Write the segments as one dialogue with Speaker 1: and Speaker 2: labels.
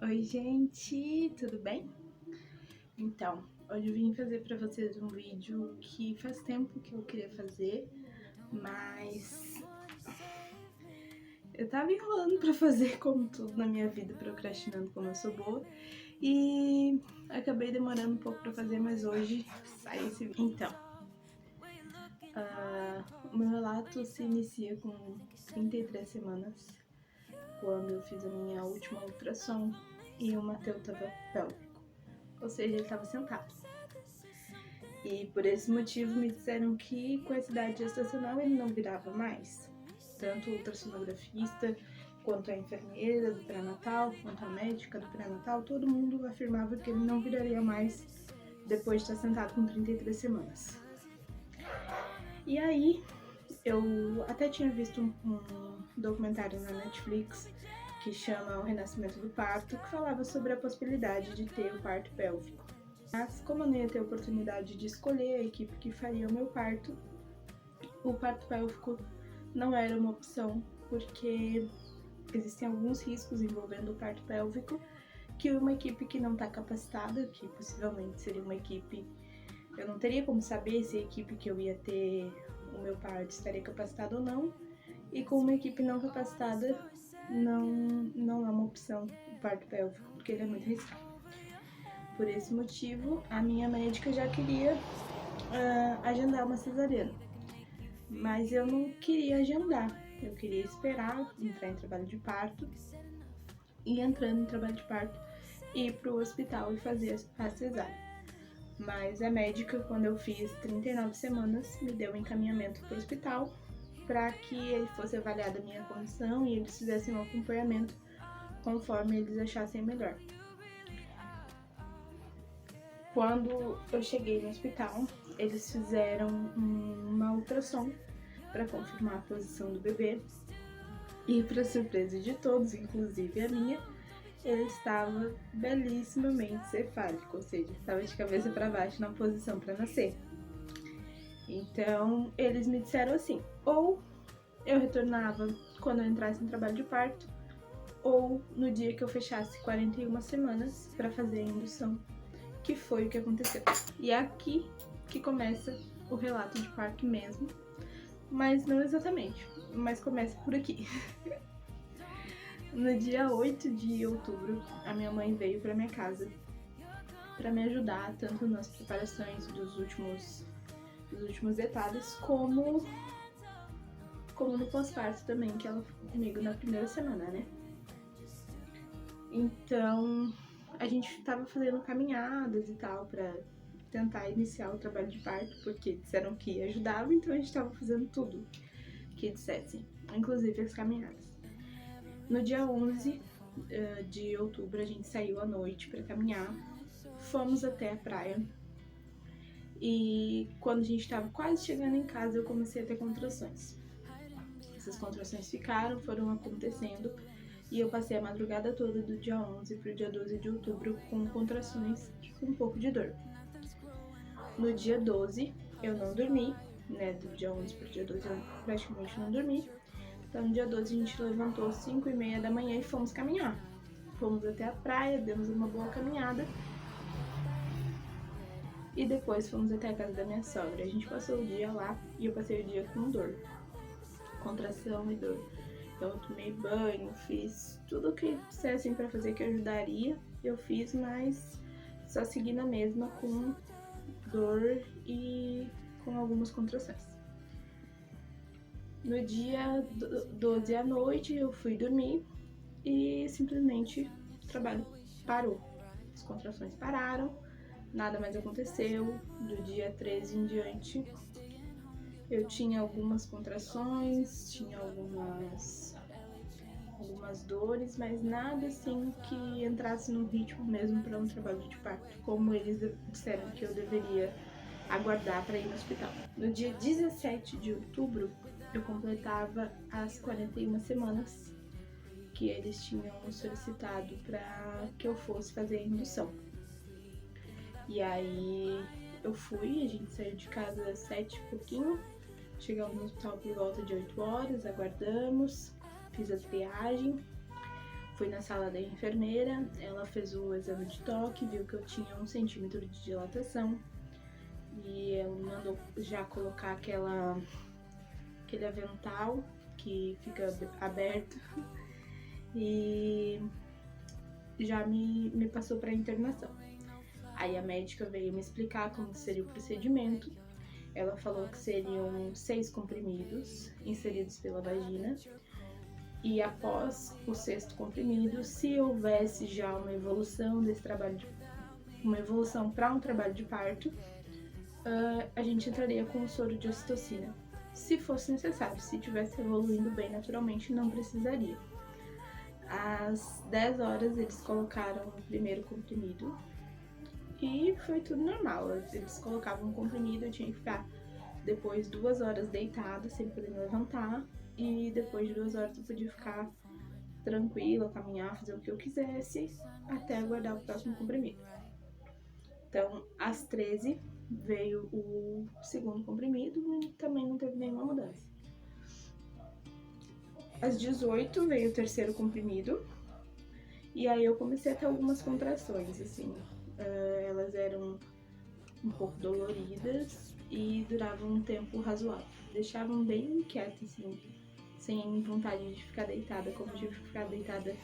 Speaker 1: Oi gente, tudo bem? Então, hoje eu vim fazer pra vocês um vídeo que faz tempo que eu queria fazer, mas eu tava enrolando pra fazer como tudo na minha vida, procrastinando como eu sou boa, e acabei demorando um pouco pra fazer, mas hoje sai esse vídeo. Então, o meu relato se inicia com 33 semanas, quando eu fiz a minha última ultrassom e o Matheus tava pélvico. Ou seja, ele estava sentado. E por esse motivo me disseram que com essa idade gestacional ele não virava mais. Tanto o ultrassonografista, quanto a enfermeira do pré-natal, quanto a médica do pré-natal, todo mundo afirmava que ele não viraria mais depois de estar sentado com 33 semanas. E aí, eu até tinha visto um documentário na Netflix que chama O Renascimento do Parto, que falava sobre a possibilidade de ter o parto pélvico. Mas como eu não ia ter a oportunidade de escolher a equipe que faria o meu parto, o parto pélvico não era uma opção, porque existem alguns riscos envolvendo o parto pélvico, que uma equipe que não está capacitada, que possivelmente seria uma equipe, eu não teria como saber se a equipe que eu ia ter o meu parto estaria capacitada ou não, e com uma equipe não capacitada não é uma opção o parto pélvico, porque ele é muito arriscado. Por esse motivo, a minha médica já queria agendar uma cesariana, mas eu não queria agendar, eu queria esperar entrar em trabalho de parto e entrando em trabalho de parto ir pro hospital e fazer a cesárea. Mas a médica, quando eu fiz 39 semanas, me deu um encaminhamento para o hospital para que ele fosse avaliada a minha condição e eles fizessem um acompanhamento conforme eles achassem melhor. Quando eu cheguei no hospital, eles fizeram uma ultrassom para confirmar a posição do bebê e, para surpresa de todos, inclusive a minha, ele estava belíssimamente cefálico, ou seja, estava de cabeça para baixo na posição para nascer. Então, eles me disseram assim, ou eu retornava quando eu entrasse em trabalho de parto, ou no dia que eu fechasse 41 semanas para fazer a indução, que foi o que aconteceu. E é aqui que começa o relato de parto mesmo, mas não exatamente, mas começa por aqui. No dia 8 de outubro, a minha mãe veio para minha casa para me ajudar tanto nas preparações dos últimos detalhes, como no pós-parto também, que ela ficou comigo na primeira semana, né? Então, a gente tava fazendo caminhadas e tal pra tentar iniciar o trabalho de parto, porque disseram que ajudava, então a gente tava fazendo tudo que dissessem, inclusive as caminhadas. No dia 11 de outubro, a gente saiu à noite pra caminhar, fomos até a praia, e quando a gente tava quase chegando em casa, eu comecei a ter contrações. Essas contrações foram acontecendo, e eu passei a madrugada toda do dia 11 pro dia 12 de outubro com contrações e com um pouco de dor. No dia 12 eu não dormi, né, do dia 11 pro dia 12 eu praticamente não dormi. Então no dia 12 a gente levantou às 5h30 da manhã e fomos caminhar. Fomos até a praia, demos uma boa caminhada e depois fomos até a casa da minha sogra. A gente passou o dia lá e eu passei o dia com dor, contração e dor. Então eu tomei banho, fiz tudo o que dissessem pra fazer que ajudaria, eu fiz, mas só segui na mesma com dor e com algumas contrações. No dia 12 à noite eu fui dormir e simplesmente o trabalho parou. As contrações pararam, nada mais aconteceu. Do dia 13 em diante eu tinha algumas contrações, tinha algumas dores, mas nada assim que entrasse no ritmo mesmo para um trabalho de parto, como eles disseram que eu deveria aguardar para ir no hospital. No dia 17 de outubro, eu completava as 41 semanas que eles tinham solicitado para que eu fosse fazer a indução. E aí eu fui, a gente saiu de casa às 7 e pouquinho, chegamos no hospital por volta de 8 horas, aguardamos, fiz a triagem, fui na sala da enfermeira, ela fez o exame de toque, viu que eu tinha 1 centímetro de dilatação e ela mandou já colocar aquele avental que fica aberto e já me passou para internação. Aí a médica veio me explicar como seria o procedimento. Ela falou que seriam 6 comprimidos inseridos pela vagina e após o 6º comprimido, se houvesse já uma evolução desse trabalho, uma evolução para um trabalho de parto, a gente entraria com o soro de ocitocina. Se fosse necessário, se estivesse evoluindo bem naturalmente, não precisaria. Às 10 horas eles colocaram o primeiro comprimido e foi tudo normal. Eles colocavam um comprimido, eu tinha que ficar depois 2 horas deitada, sem poder me levantar, e depois de 2 horas eu podia ficar tranquila, caminhar, fazer o que eu quisesse, até aguardar o próximo comprimido. Então, às 13 veio o 2º comprimido e também não teve nenhuma mudança. Às 18 veio o 3º comprimido, e aí eu comecei a ter algumas contrações, assim, elas eram um pouco doloridas e duravam um tempo razoável. Deixavam bem inquieta, assim, sem vontade de ficar deitada. Como eu tive que ficar deitada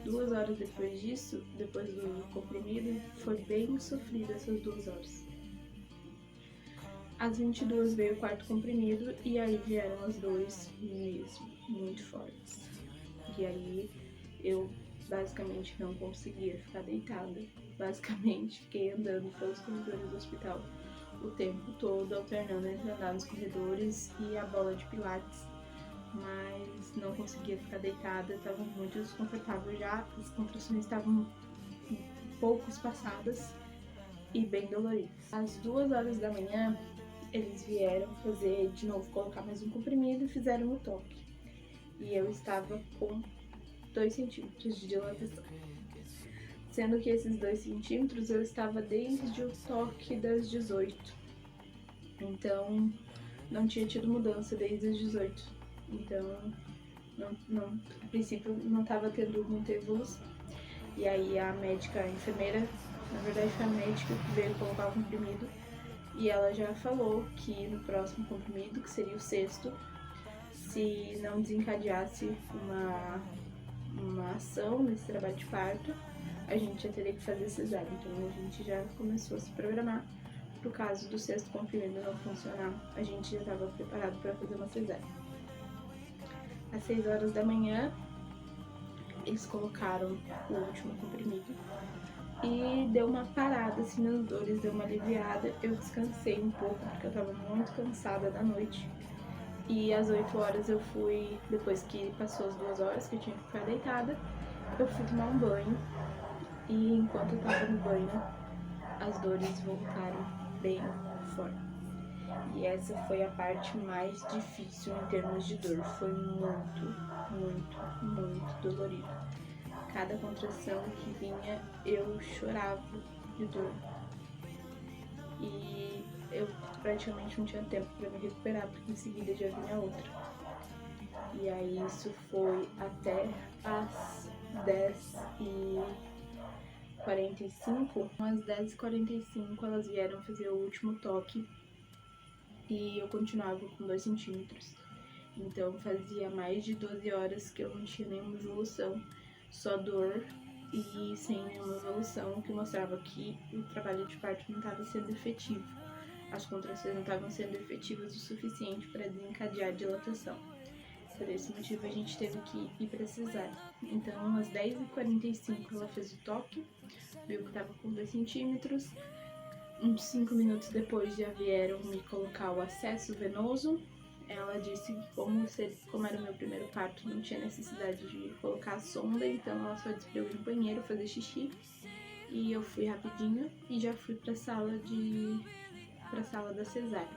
Speaker 1: 2 horas depois disso, depois do comprimido, foi bem sofrido essas 2 horas. Às 22 veio o 4º comprimido e aí vieram as dores mesmo, muito fortes. E aí eu basicamente não conseguia ficar deitada. Basicamente fiquei andando pelos corredores do hospital o tempo todo, alternando entre andar nos corredores e a bola de pilates, mas não conseguia ficar deitada, estava muito desconfortável já, as contrações estavam um pouco espaçadas e bem doloridas. Às 2 horas da manhã, eles vieram fazer de novo, colocar mais um comprimido e fizeram o toque. E eu estava com 2 centímetros de dilatação. Sendo que esses 2 centímetros eu estava desde o toque das 18. Então, não tinha tido mudança desde as 18. Então, a princípio, não estava tendo muita evolução. E aí a médica, a enfermeira, na verdade foi a médica que veio colocar o comprimido. E ela já falou que no próximo comprimido, que seria o 6º, se não desencadeasse uma ação nesse trabalho de parto, a gente já teria que fazer cesárea. Então a gente já começou a se programar pro caso do 6º comprimido não funcionar. A gente já estava preparado para fazer uma cesárea. Às 6 horas da manhã, eles colocaram o último comprimido e deu uma parada assim nas dores, deu uma aliviada. Eu descansei um pouco porque eu estava muito cansada da noite. E às 8 horas eu fui, depois que passou as 2 horas que eu tinha que ficar deitada, eu fui tomar um banho. E enquanto eu tava no banho, as dores voltaram bem fortes. E essa foi a parte mais difícil em termos de dor. Foi muito, muito, muito dolorido. Cada contração que vinha, eu chorava de dor. E eu praticamente não tinha tempo para me recuperar, porque em seguida já vinha outra. E aí isso foi até as 10h45. Às 10h45 elas vieram fazer o último toque e eu continuava com 2 centímetros. Então fazia mais de 12 horas que eu não tinha nenhuma evolução, só dor e sem nenhuma evolução, o que mostrava que o trabalho de parto não estava sendo efetivo. As contrações não estavam sendo efetivas o suficiente para desencadear a dilatação. Por esse motivo a gente teve que ir para cesárea. Então às 10h45 ela fez o toque, viu que estava com 2 centímetros. Uns 5 minutos depois já vieram me colocar o acesso venoso. Ela disse que como era o meu primeiro parto, não tinha necessidade de colocar a sonda, então ela só disse pra eu ir no banheiro fazer xixi. E eu fui rapidinho e já fui pra sala da cesárea.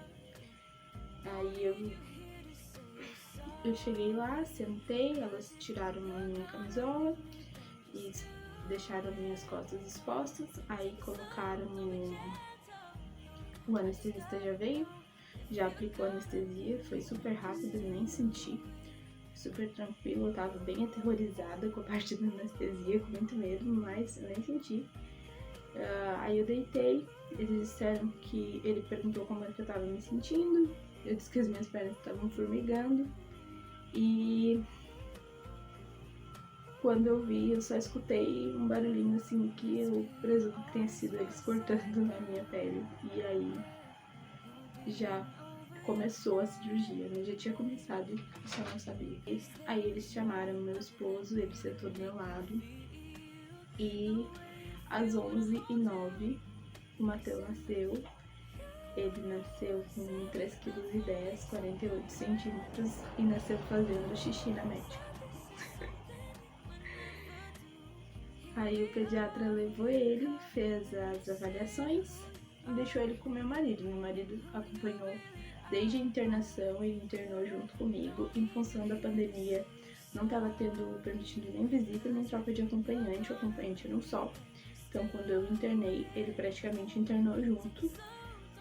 Speaker 1: Aí eu cheguei lá, sentei, elas tiraram a minha camisola e deixaram minhas costas expostas. Aí colocaram o anestesista já veio, já aplicou a anestesia, foi super rápido, nem senti. super tranquilo, eu tava bem aterrorizada com a parte da anestesia, com muito medo, mas eu nem senti. Aí eu deitei, eles disseram que ele perguntou como é que eu tava me sentindo, eu disse que as minhas pernas estavam formigando e quando eu vi, eu só escutei um barulhinho assim que eu presumo que tenha sido eles cortando a minha pele. E aí já começou a cirurgia, né? Já tinha começado, eu só não sabia. Aí eles chamaram meu esposo, ele sentou do meu lado. E às 11h09 o Matheus nasceu. Ele nasceu com 3,10 kg, 48 centímetros e nasceu fazendo xixi na médica. Aí o pediatra levou ele, fez as avaliações e deixou ele com meu marido. Meu marido acompanhou desde a internação, ele internou junto comigo. Em função da pandemia, não estava tendo permitido nem visita, nem troca de acompanhante, o acompanhante era um só. Então quando eu internei, ele praticamente internou junto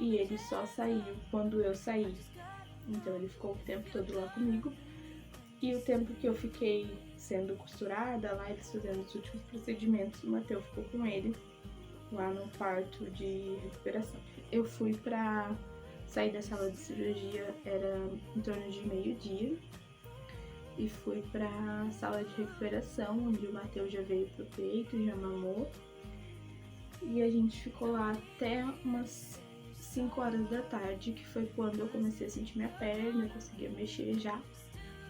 Speaker 1: e ele só saiu quando eu saí. Então ele ficou o tempo todo lá comigo. E o tempo que eu fiquei sendo costurada lá, eles fazendo os últimos procedimentos, o Matheus ficou com ele lá no quarto de recuperação. Eu fui pra sair da sala de cirurgia, era em torno de meio-dia, e fui pra sala de recuperação, onde o Matheus já veio pro peito, já mamou. E a gente ficou lá até umas 5 horas da tarde, que foi quando eu comecei a sentir minha perna, eu conseguia mexer já.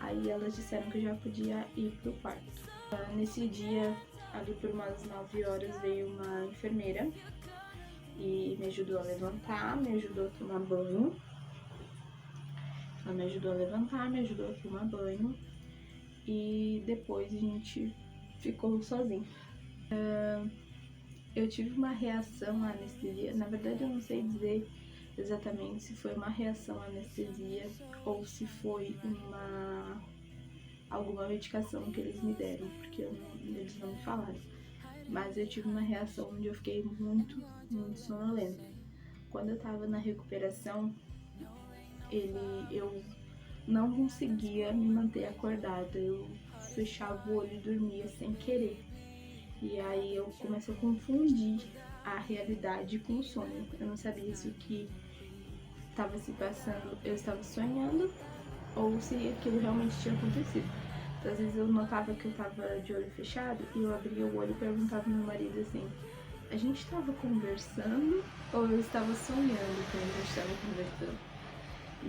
Speaker 1: Aí elas disseram que eu já podia ir pro quarto. Nesse dia, ali por umas 9 horas, veio uma enfermeira e me ajudou a levantar, me ajudou a tomar banho. Ela me ajudou a levantar, me ajudou a tomar banho e depois a gente ficou sozinho. Eu tive uma reação à anestesia, na verdade eu não sei dizer exatamente se foi uma reação à anestesia ou se foi alguma medicação que eles me deram, porque eles não me falaram. Mas eu tive uma reação onde eu fiquei muito sonolenta. Quando eu tava na recuperação, eu não conseguia me manter acordada, eu fechava o olho e dormia sem querer. E aí eu comecei a confundir a realidade com o sonho. Eu não sabia se o que estava se passando eu estava sonhando ou se aquilo realmente tinha acontecido. Então, às vezes eu notava que eu estava de olho fechado e eu abria o olho e perguntava ao meu marido assim: a gente estava conversando ou eu estava sonhando quando a gente estava conversando?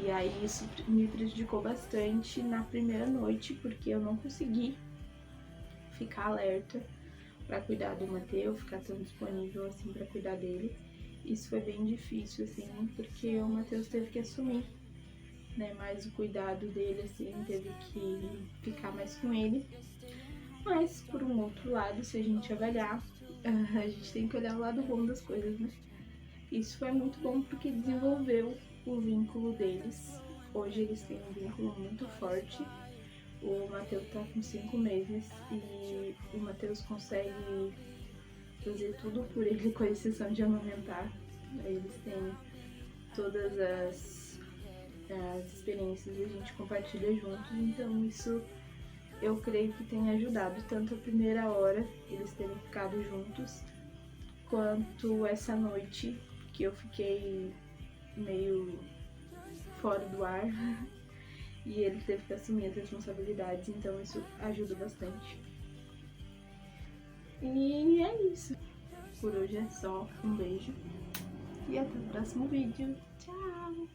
Speaker 1: E aí isso me prejudicou bastante na primeira noite, porque eu não consegui ficar alerta para cuidar do Matheus, ficar tão disponível assim para cuidar dele. Isso foi bem difícil, assim, porque o Matheus teve que assumir, né, mais o cuidado dele, assim, teve que ficar mais com ele. Mas, por um outro lado, se a gente avaliar, a gente tem que olhar o lado bom das coisas, né? Isso foi muito bom porque desenvolveu o vínculo deles. Hoje eles têm um vínculo muito forte. O Matheus tá com 5 meses e o Matheus consegue fazer tudo por ele, com exceção de amamentar. Eles têm todas as experiências que a gente compartilha juntos, então isso eu creio que tem ajudado tanto a primeira hora, eles terem ficado juntos, quanto essa noite que eu fiquei meio fora do ar e ele teve que assumir as responsabilidades, então isso ajuda bastante. E é isso. Por hoje é só. Um beijo e até o próximo vídeo. Tchau!